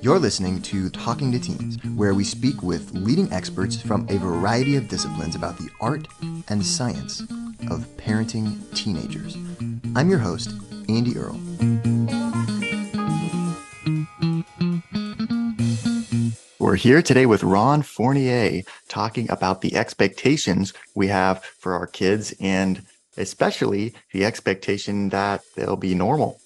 You're listening to Talking to Teens, where we speak with leading experts from a variety of disciplines about the art and science of parenting teenagers. I'm your host, Andy Earle. We're here today with Ron Fournier talking about the expectations we have for our kids and especially the expectation that they'll be normal.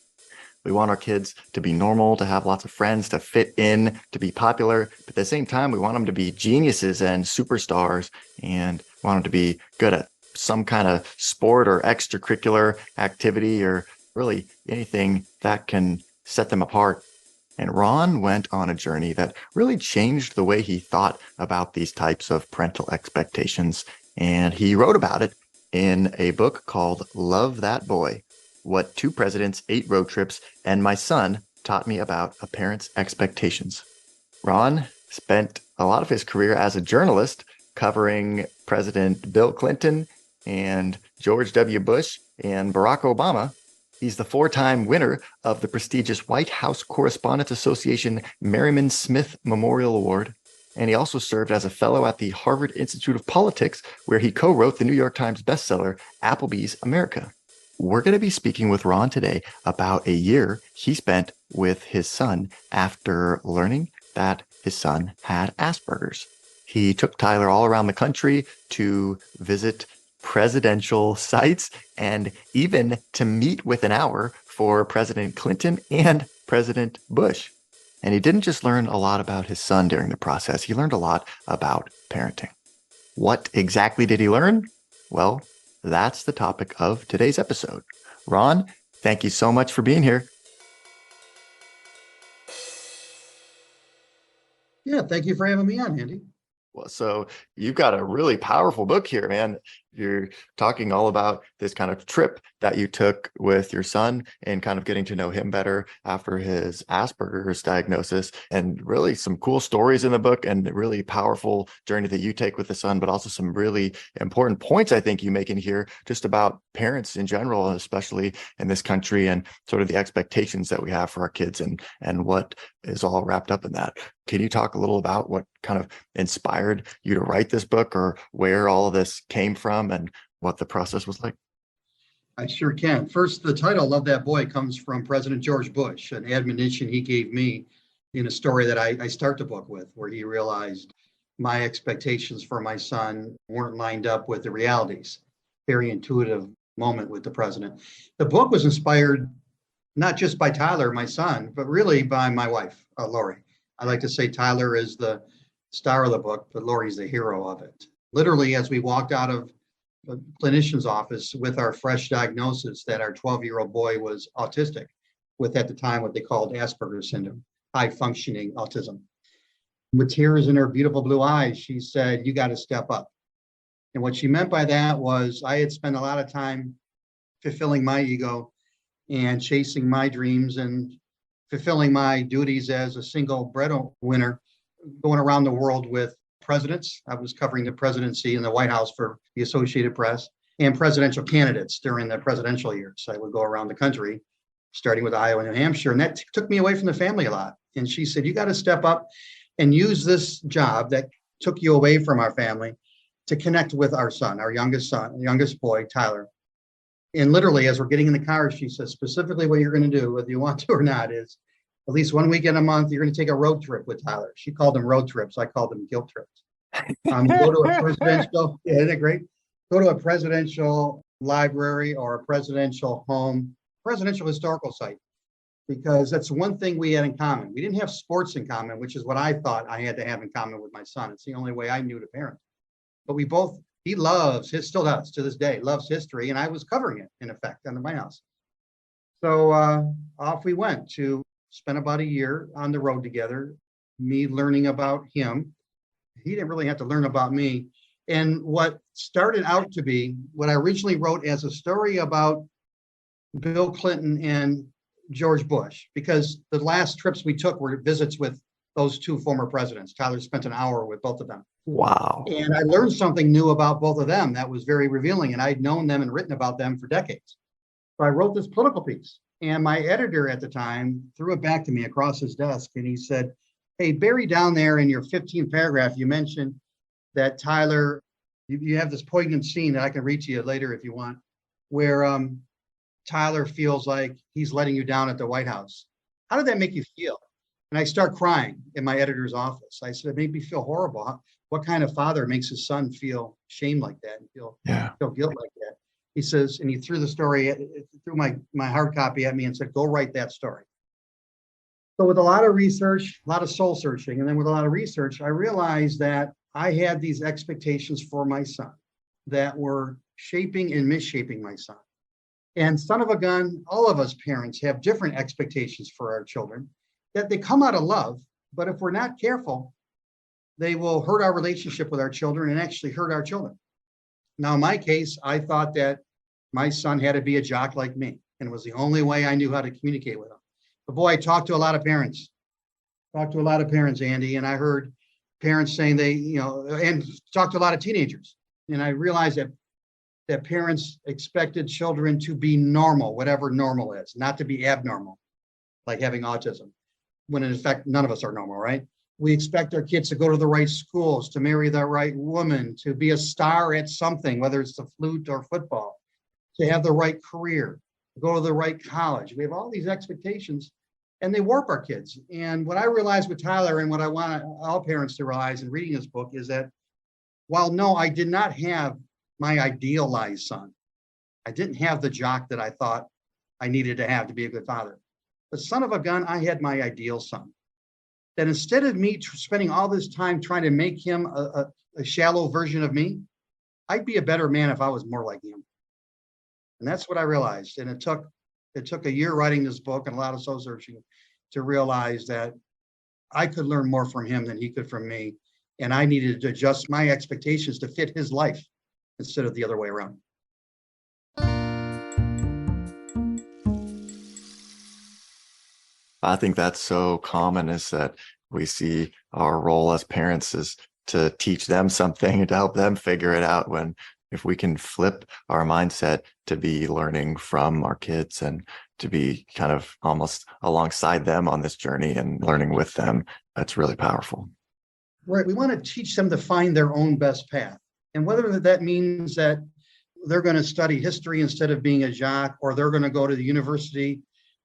We want our kids to be normal, to have lots of friends, to fit in, to be popular. But at the same time, we want them to be geniuses and superstars and want them to be good at some kind of sport or extracurricular activity or really anything that can set them apart. And Ron went on a journey that really changed the way he thought about these types of parental expectations. And he wrote about it in a book called Love That Boy: What Two Presidents, 8 Road Trips, and My Son Taught Me About a Parent's Expectations. Ron spent a lot of his career as a journalist covering President Bill Clinton and George W. Bush and Barack Obama. He's the 4-time winner of the prestigious White House Correspondents Association Merriman Smith Memorial Award. And he also served as a fellow at the Harvard Institute of Politics, where he co-wrote the New York Times bestseller, Applebee's America. We're going to be speaking with Ron today about a year he spent with his son after learning that his son had Asperger's. He took Tyler all around the country to visit presidential sites and even to meet within an hour for President Clinton and President Bush. And he didn't just learn a lot about his son during the process, he learned a lot about parenting. What exactly did he learn? Well, that's the topic of today's episode. Ron, thank you so much for being here. Yeah, thank you for having me on, Andy. Well, so you've got a really powerful book here, man. You're talking all about this kind of trip that you took with your son and kind of getting to know him better after his Asperger's diagnosis, and really some cool stories in the book and really powerful journey that you take with the son, but also some really important points I think you make in here just about parents in general, especially in this country, and sort of the expectations that we have for our kids and what is all wrapped up in that. Can you talk a little about what kind of inspired you to write this book, or where all of this came from and what the process was like? I sure can. First, the title, Love That Boy, comes from President George Bush, an admonition he gave me in a story that I start the book with, where he realized my expectations for my son weren't lined up with the realities. Very intuitive moment with the president. The book was inspired not just by Tyler, my son, but really by my wife, Lori. I like to say Tyler is the star of the book, but Lori's the hero of it. Literally, as we walked out of the clinician's office with our fresh diagnosis that our 12-year-old boy was autistic, with at the time what they called Asperger's syndrome, high functioning autism. With tears in her beautiful blue eyes, she said, "You got to step up." And what she meant by that was I had spent a lot of time fulfilling my ego and chasing my dreams and fulfilling my duties as a single breadwinner, going around the world with presidents. I was covering the presidency in the White House for the Associated Press, and presidential candidates during the presidential years. I would go around the country, starting with Iowa and New Hampshire, and that took me away from the family a lot. And she said, "You got to step up and use this job that took you away from our family to connect with our son, youngest boy, Tyler." And literally, as we're getting in the car, she says, specifically what you're going to do, whether you want to or not, is at least one weekend a month, you're going to take a road trip with Tyler. She called them road trips. I called them guilt trips. Go to a presidential, yeah, isn't it great? Go to a presidential library or a presidential home, presidential historical site, because that's one thing we had in common. We didn't have sports in common, which is what I thought I had to have in common with my son. It's the only way I knew to parent. But he loves, still does to this day, loves history, and I was covering it, in effect, under my house. So off we went to spend about a year on the road together, me learning about him. He didn't really have to learn about me. And what started out to be what I originally wrote as a story about Bill Clinton and George Bush, because the last trips we took were visits with those two former presidents. Tyler spent an hour with both of them. Wow. And I learned something new about both of them that was very revealing, and I'd known them and written about them for decades. So I wrote this political piece, and my editor at the time threw it back to me across his desk, and he said, Hey, buried down there in your 15th paragraph, you mentioned that Tyler, you have this poignant scene that I can read to you later if you want, where Tyler feels like he's letting you down at the White House. How did that make you feel? And I start crying in my editor's office. I said, it made me feel horrible. What kind of father makes his son feel shame like that and Yeah. feel guilt like that? He says, and he threw the story, threw my hard copy at me and said, go write that story. So with a lot of research, a lot of soul searching, and then with a lot of research, I realized that I had these expectations for my son that were shaping and misshaping my son. And son of a gun, all of us parents have different expectations for our children that they come out of love, but if we're not careful, they will hurt our relationship with our children and actually hurt our children. Now, in my case, I thought that my son had to be a jock like me, and it was the only way I knew how to communicate with him. But boy, I talked to a lot of parents, Andy, and I heard parents saying and talked to a lot of teenagers. And I realized that parents expected children to be normal, whatever normal is, not to be abnormal, like having autism, when in fact, none of us are normal, right? We expect our kids to go to the right schools, to marry the right woman, to be a star at something, whether it's the flute or football, to have the right career, to go to the right college. We have all these expectations and they warp our kids. And what I realized with Tyler and what I want all parents to realize in reading this book is that while no, I did not have my idealized son, I didn't have the jock that I thought I needed to have to be a good father. But son of a gun, I had my ideal son. That instead of me spending all this time trying to make him a shallow version of me, I'd be a better man if I was more like him. And that's what I realized. And it took a year writing this book and a lot of soul searching to realize that I could learn more from him than he could from me. And I needed to adjust my expectations to fit his life instead of the other way around. I think that's so common, is that we see our role as parents is to teach them something and to help them figure it out, when if we can flip our mindset to be learning from our kids and to be kind of almost alongside them on this journey and learning with them, that's really powerful. Right. We want to teach them to find their own best path. And whether that means that they're going to study history instead of being a jock, or they're going to go to the University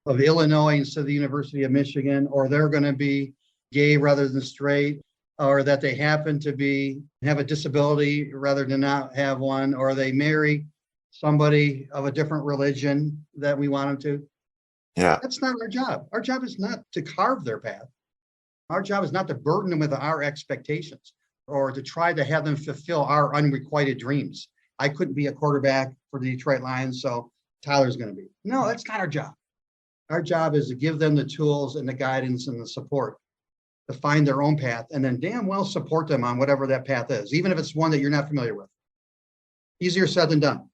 of Illinois instead of the University of Michigan, or they're going to be gay rather than straight, or that they happen to have a disability rather than not have one, or they marry somebody of a different religion that we want them to. Yeah. That's not our job. Our job is not to carve their path. Our job is not to burden them with our expectations or to try to have them fulfill our unrequited dreams. I couldn't be a quarterback for the Detroit Lions, so Tyler's going to be. No, that's not our job. Our job is to give them the tools and the guidance and the support to find their own path, and then damn well support them on whatever that path is, even if it's one that you're not familiar with. Easier said than done.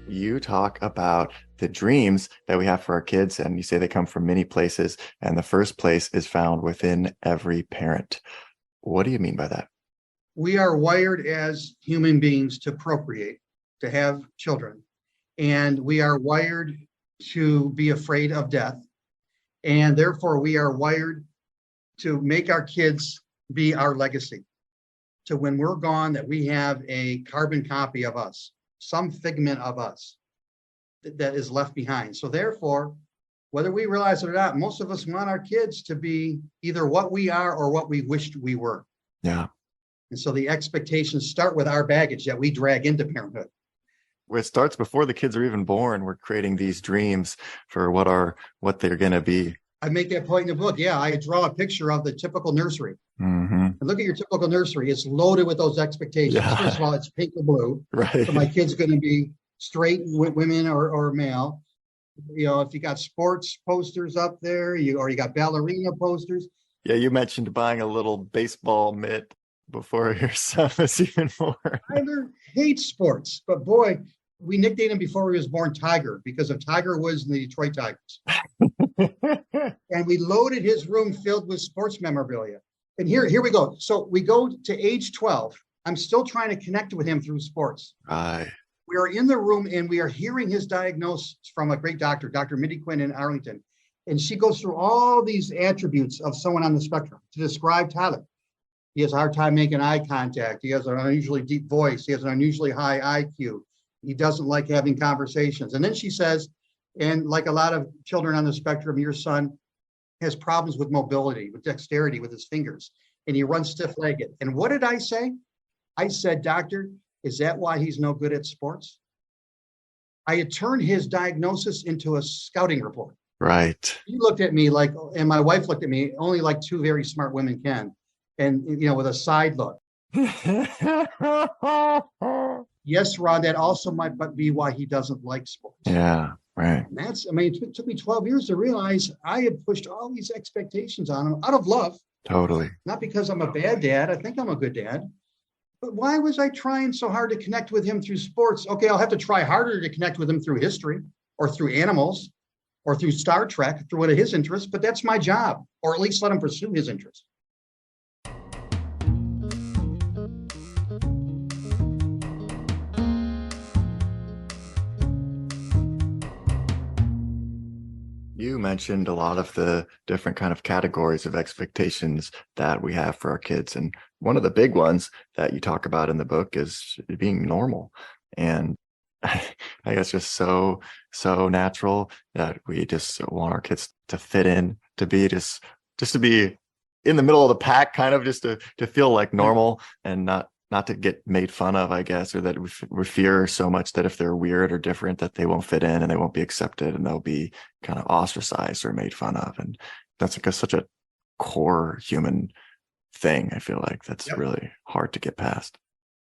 You talk about the dreams that we have for our kids, and you say they come from many places, and the first place is found within every parent. What do you mean by that? We are wired as human beings to procreate, to have children, and we are wired to be afraid of death, and therefore we are wired to make our kids be our legacy. So when we're gone, that we have a carbon copy of us, some figment of us that is left behind. So therefore, whether we realize it or not, most of us want our kids to be either what we are or what we wished we were. Yeah. And so the expectations start with our baggage that we drag into parenthood. Where it starts before the kids are even born, we're creating these dreams for what they're going to be. I make that point in the book. Yeah, I draw a picture of the typical nursery. Mm-hmm. And look at your typical nursery. It's loaded with those expectations. Yeah. First of all, it's pink or blue. Right. So my kid's going to be straight women or male. If you got sports posters up there, you got ballerina posters. Yeah, you mentioned buying a little baseball mitt before your son was even born. Tyler hates sports, but boy, we nicknamed him before he was born Tiger because of Tiger Woods and the Detroit Tigers. And we loaded his room filled with sports memorabilia. And here we go. So we go to age 12. I'm still trying to connect with him through sports. Right. We are in the room and we are hearing his diagnosis from a great doctor, Dr. Mindy Quinn in Arlington. And she goes through all these attributes of someone on the spectrum to describe Tyler. He has a hard time making eye contact. He has an unusually deep voice. He has an unusually high IQ. He doesn't like having conversations. And then she says, and like a lot of children on the spectrum, your son has problems with mobility, with dexterity, with his fingers, and he runs stiff-legged. And what did I say? I said, doctor, is that why he's no good at sports? I had turned his diagnosis into a scouting report. Right. He looked at me like, and my wife looked at me, only like two very smart women can. And, with a side look. Yes, Ron, that also might be why he doesn't like sports. Yeah, right. And it took me 12 years to realize I had pushed all these expectations on him out of love. Totally. Not because I'm a bad dad. I think I'm a good dad. But why was I trying so hard to connect with him through sports? Okay, I'll have to try harder to connect with him through history or through animals or through Star Trek, through one of his interests, but that's my job, or at least let him pursue his interests. You mentioned a lot of the different kind of categories of expectations that we have for our kids. And one of the big ones that you talk about in the book is being normal. And I guess just so natural that we just want our kids to fit in, to be just to be in the middle of the pack, kind of just to feel like normal and not to get made fun of, I guess, or that we fear so much that if they're weird or different, that they won't fit in and they won't be accepted and they'll be kind of ostracized or made fun of. And that's like such a core human thing. I feel like that's really hard to get past.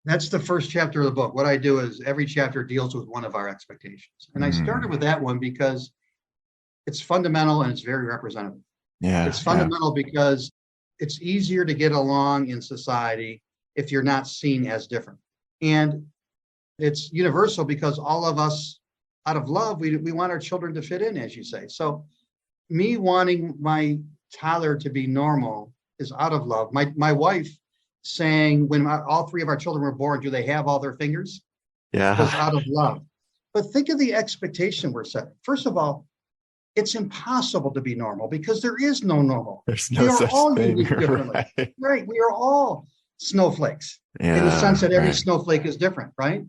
That's the first chapter of the book. What I do is every chapter deals with one of our expectations. And I started with that one because it's fundamental and it's very representative. Yeah. It's fundamental because it's easier to get along in society if you're not seen as different. And it's universal because all of us, out of love, we want our children to fit in, as you say. So me wanting my Tyler to be normal is out of love. My wife saying, when all three of our children were born, do they have all their fingers? Yeah. Was out of love. But think of the expectation we're setting. First of all, it's impossible to be normal because there is no normal. There's no we are such all thing, unique differently. right? We are all snowflakes in the sense that every snowflake is different, right?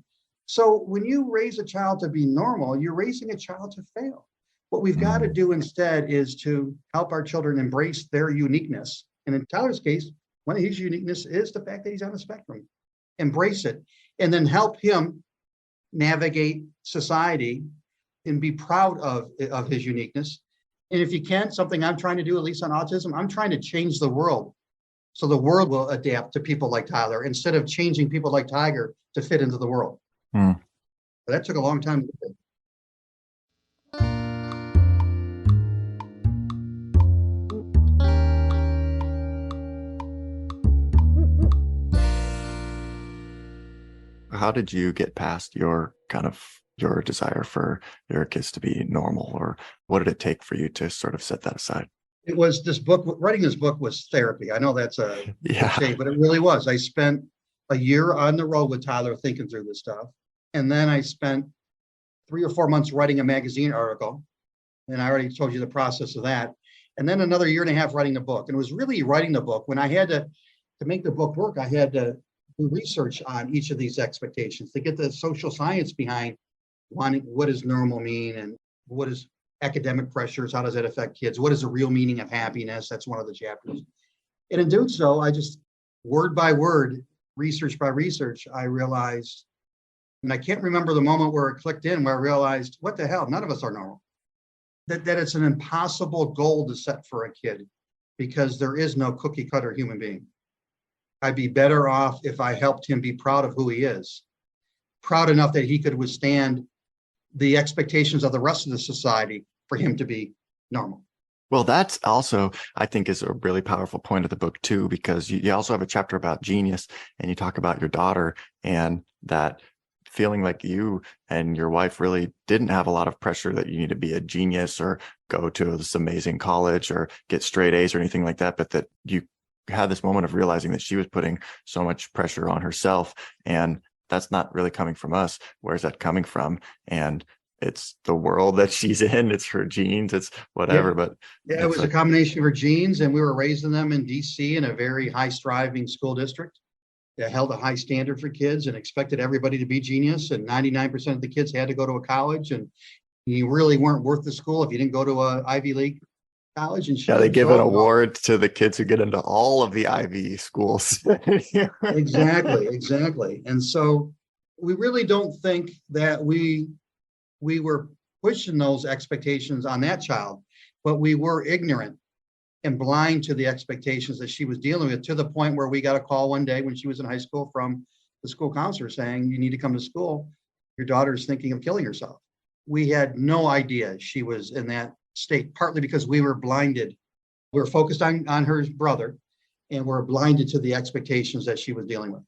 So when you raise a child to be normal, you're raising a child to fail. What we've got to do instead is to help our children embrace their uniqueness. And in Tyler's case, one of his uniqueness is the fact that he's on the spectrum. Embrace it, and then help him navigate society and be proud of his uniqueness. And if you can, something I'm trying to do, at least on autism, I'm trying to change the world so the world will adapt to people like Tyler instead of changing people like Tiger to fit into the world. But that took a long time to do. How did you get past your desire for your kids to be normal, or what did it take for you to sort of set that aside? It was this book, writing this book was therapy. I know that's a cliche, but it really was. I spent a year on the road with Tyler thinking through this stuff. And then I spent 3 or 4 months writing a magazine article. And I already told you the process of that. And then another year and a half writing the book. And it was really writing the book. When I had to make the book work, I had to do research on each of these expectations to get the social science behind wanting what does normal mean and what is academic pressures, how does that affect kids? What is the real meaning of happiness? That's one of the chapters. And in doing so, I just word by word, research by research, I realized, and I can't remember the moment where it clicked in, where I realized, what the hell, none of us are normal. That it's an impossible goal to set for a kid because there is no cookie cutter human being. I'd be better off if I helped him be proud of who he is, proud enough that he could withstand the expectations of the rest of the society for him to be normal. Well, that's also, I think, is a really powerful point of the book too, because you also have a chapter about genius, and you talk about your daughter and that feeling like you and your wife really didn't have a lot of pressure that you need to be a genius or go to this amazing college or get straight A's or anything like that, but that you had this moment of realizing that she was putting so much pressure on herself, and that's not really coming from us. Where's that coming from? And it's the world that she's in. It's her genes. It's Yeah. whatever. But Yeah, it it's was a like, combination of her genes, and we were raising them in DC in a very high striving school district that held a high standard for kids and expected everybody to be genius. And 99% of the kids had to go to a college, and you really weren't worth the school if you didn't go to a Ivy League college. And yeah, she they give an absorbed all that. award to the kids who get into all of the Ivy schools. Exactly, exactly. And so we really don't think that we were pushing those expectations on that child, but we were ignorant and blind to the expectations that she was dealing with, to the point where we got a call one day when she was in high school from the school counselor saying, you need to come to school. Your daughter is thinking of killing herself. We had no idea she was in that state, partly because we were blinded. We were focused on her brother, and we're blinded to the expectations that she was dealing with.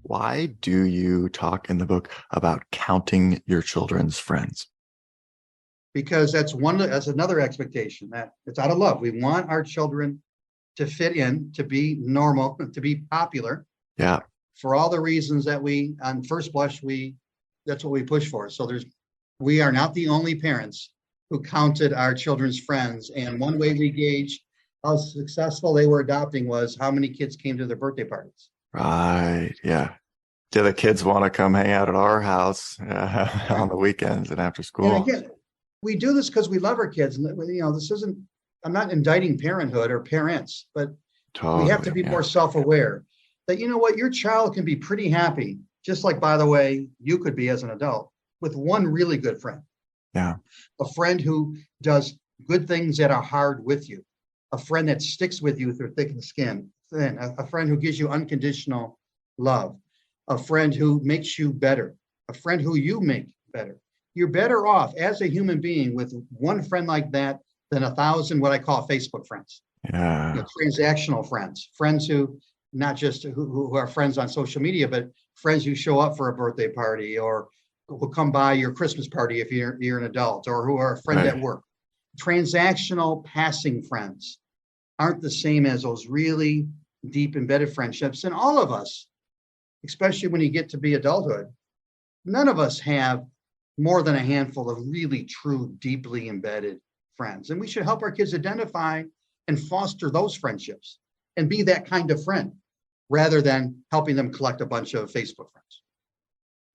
Why do you talk in the book about counting your children's friends? Because that's another expectation that it's out of love. We want our children to fit in, to be normal, to be popular, Yeah. for all the reasons that we, on first blush, that's what we push for. So we are not the only parents who counted our children's friends. And one way we gauge how successful they were adopting was how many kids came to their birthday parties. Right. Yeah. Do the kids want to come hang out at our house on Right. the weekends and after And school? again, we do this because we love our kids. And this isn't, I'm not indicting parenthood or parents, but we have to Totally. be more Yeah. self-aware that, you know what, your child can be pretty happy, just like, by the way, you could be as an adult, with one really good friend, Yeah. a friend who does good things that are hard with you, a friend that sticks with you through thick and thin, a friend who gives you unconditional love, a friend who makes you better, a friend who you make better. You're better off as a human being with one friend like that than 1,000 what I call Facebook friends. Yeah. Transactional friends, friends who not just who are friends on social media, but friends who show up for a birthday party, or who come by your Christmas party if you're an adult, or who are a friend at Right. work. Transactional passing friends aren't the same as those really deep embedded friendships. And all of us, especially when you get to be adulthood, none of us have more than a handful of really true, deeply embedded friends. And we should help our kids identify and foster those friendships and be that kind of friend, rather than helping them collect a bunch of Facebook friends.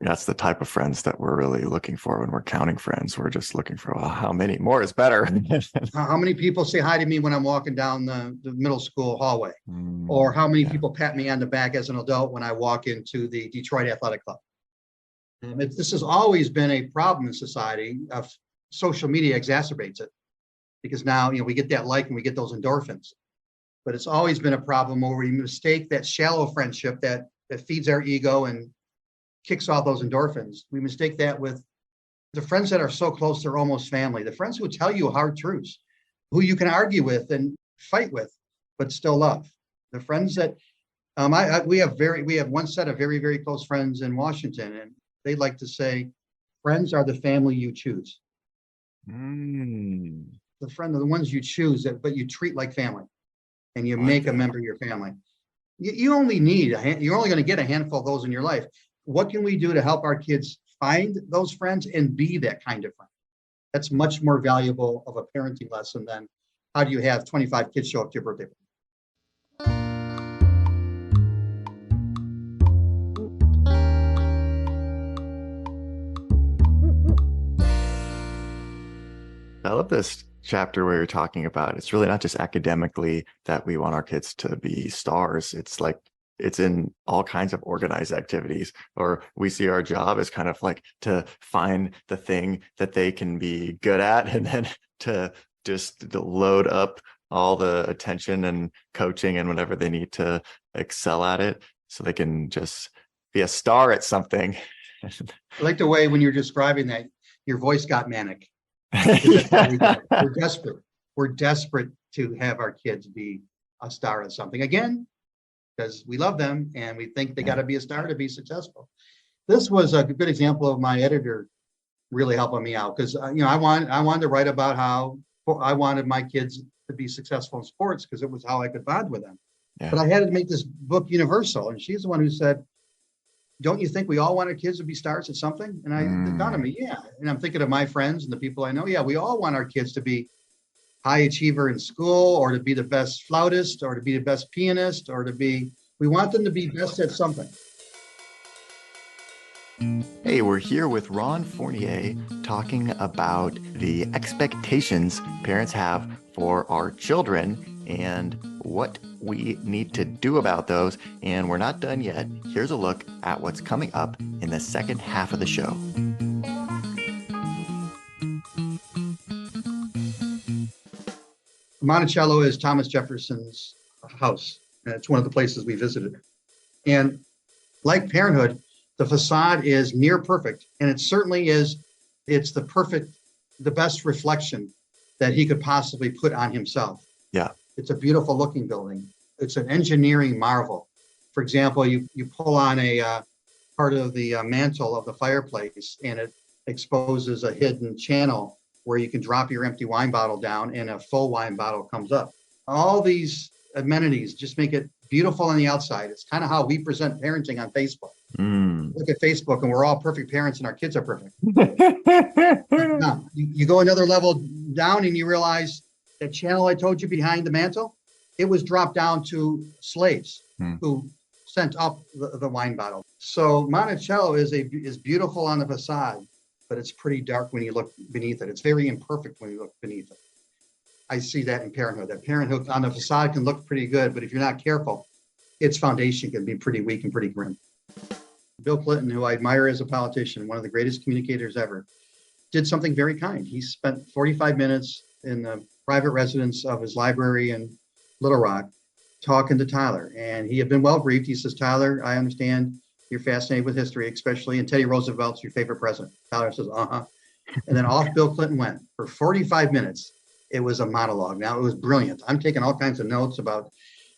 That's the type of friends that we're really looking for when we're counting friends. We're just looking for, well, how many more is better. How many people say hi to me when I'm walking down the middle school hallway? Or Mm, how many yeah. people pat me on the back as an adult when I walk into the Detroit Athletic Club? This has always been a problem in society. Social media exacerbates it, because now we get that like and we get those endorphins. But it's always been a problem where we mistake that shallow friendship that feeds our ego and kicks off those endorphins. We mistake that with the friends that are so close they're almost family, the friends who tell you hard truths, who you can argue with and fight with, but still love. The friends that we have one set of very, very close friends in Washington, and they like to say, friends are the family you choose. Mm, The friend are the ones you choose, but you treat like family, and you I like make a that. member of your family. You're only going to get a handful of those in your life. What can we do to help our kids find those friends and be that kind of friend? That's much more valuable of a parenting lesson than how do you have 25 kids show up to your birthday party. I love this chapter where you're talking about it's really not just academically that we want our kids to be stars. It's like it's in all kinds of organized activities, or we see our job as kind of like to find the thing that they can be good at, and then to just to load up all the attention and coaching and whatever they need to excel at it so they can just be a star at something. I like the way when you're describing that, your voice got manic, because that's how we Yeah. get. We're desperate. We're desperate to have our kids be a star at something. Again, because we love them and we think they got Yeah. to be a star to be successful. This was a good example of my editor really helping me out because I wanted to write about how I wanted my kids to be successful in sports because it was how I could bond with them. But Yeah. I had to make this book universal, and she's the one who said, "Don't you think we all want our kids to be stars at something?" And it dawned on Mm. me, yeah. And I'm thinking of my friends and the people I know. Yeah, we all want our kids to be high achiever in school, or to be the best flautist, or to be the best pianist, or to be. We want them to be best at something. Hey, we're here with Ron Fournier talking about the expectations parents have for our children and what we need to do about those. And we're not done yet. Here's a look at what's coming up in the second half of the show. Monticello is Thomas Jefferson's house. And it's one of the places we visited. And like Parenthood, the facade is near perfect. And it certainly is, it's the best reflection that he could possibly put on himself. Yeah. It's a beautiful looking building. It's an engineering marvel. For example, you pull on a part of the mantle of the fireplace and it exposes a hidden channel where you can drop your empty wine bottle down and a full wine bottle comes up. All these amenities just make it beautiful on the outside. It's kind of how we present parenting on Facebook. Mm. Look at Facebook and we're all perfect parents and our kids are perfect. Now, you go another level down and you realize that channel I told you behind the mantle, it was dropped down to slaves Mm. who sent up the wine bottle. So Monticello is beautiful on the facade, but it's pretty dark when you look beneath it. It's very imperfect when you look beneath it. I see that in Parenthood. That Parenthood on the facade can look pretty good, but if you're not careful, its foundation can be pretty weak and pretty grim. Bill Clinton, who I admire as a politician, one of the greatest communicators ever, did something very kind. He spent 45 minutes in the private residence of his library in Little Rock talking to Tyler. And he had been well briefed. He says, "Tyler, I understand you're fascinated with history, especially, and Teddy Roosevelt's your favorite president." Tyler says, "Uh-huh." And then off Bill Clinton went for 45 minutes. It was a monologue. Now, it was brilliant. I'm taking all kinds of notes about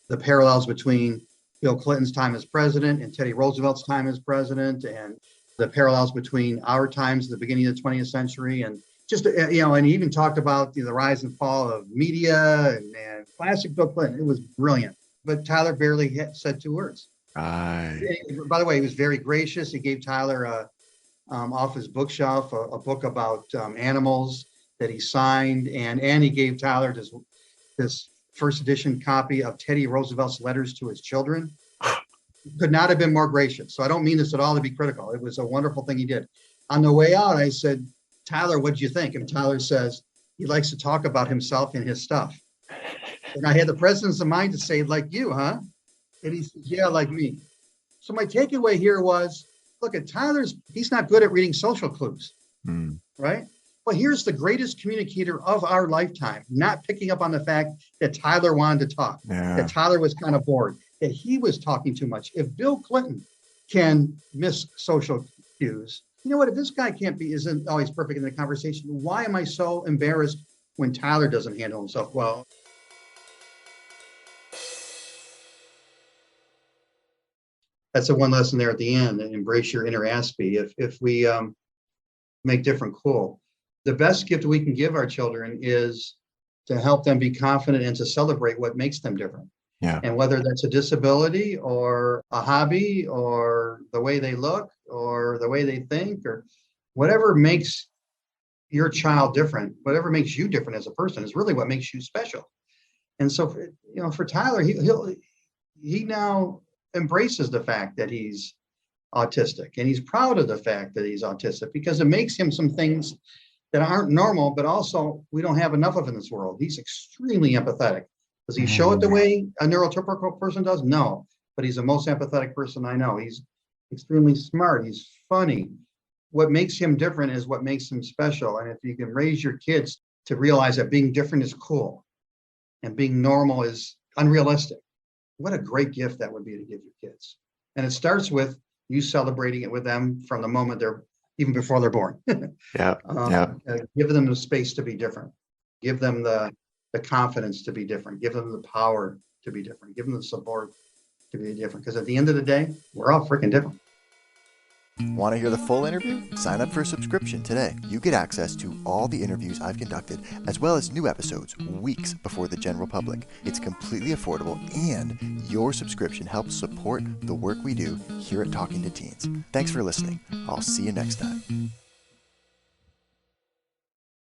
the parallels between Bill Clinton's time as president and Teddy Roosevelt's time as president, and the parallels between our times at the beginning of the 20th century. And just, and he even talked about the rise and fall of media and classic Bill Clinton. It was brilliant. But Tyler barely said two words. Right. By the way, he was very gracious. He gave Tyler off his bookshelf a book about animals that he signed, and he gave Tyler this first edition copy of Teddy Roosevelt's letters to his children. Could not have been more gracious. So I don't mean this at all to be critical. It was a wonderful thing he did. On the way out, I said, "Tyler, what did you think?" And Tyler says he likes to talk about himself and his stuff. And I had the presence of mind to say, "Like you, huh?" And he said, "Yeah, like me." So my takeaway here was, look at he's not good at reading social clues, Mm. right? But here's the greatest communicator of our lifetime, not picking up on the fact that Tyler wanted to talk, Yeah. that Tyler was kind of bored, that he was talking too much. If Bill Clinton can miss social cues, you know what? If this guy isn't always perfect in the conversation, why am I so embarrassed when Tyler doesn't handle himself well? That's the one lesson there at the end, and embrace your inner Aspie. If we make different cool, the best gift we can give our children is to help them be confident and to celebrate what makes them different. Yeah. And whether that's a disability or a hobby or the way they look or the way they think or whatever makes your child different, whatever makes you different as a person is really what makes you special. And so, for Tyler, he now embraces the fact that he's autistic, and he's proud of the fact that he's autistic because it makes him some things that aren't normal, but also we don't have enough of in this world. He's extremely empathetic. Does he show it the way a neurotypical person does? No, but he's the most empathetic person I know. He's extremely smart. He's funny. What makes him different is what makes him special. And if you can raise your kids to realize that being different is cool and being normal is unrealistic, what a great gift that would be to give your kids. And it starts with you celebrating it with them from the moment even before they're born. Yeah. Yeah. Give them the space to be different. Give them the confidence to be different. Give them the power to be different. Give them the support to be different. Because at the end of the day, we're all freaking different. Want to hear the full interview? Sign up for a subscription today. You get access to all the interviews I've conducted, as well as new episodes weeks before the general public. It's completely affordable, and your subscription helps support the work we do here at Talking to Teens. Thanks for listening. I'll see you next time.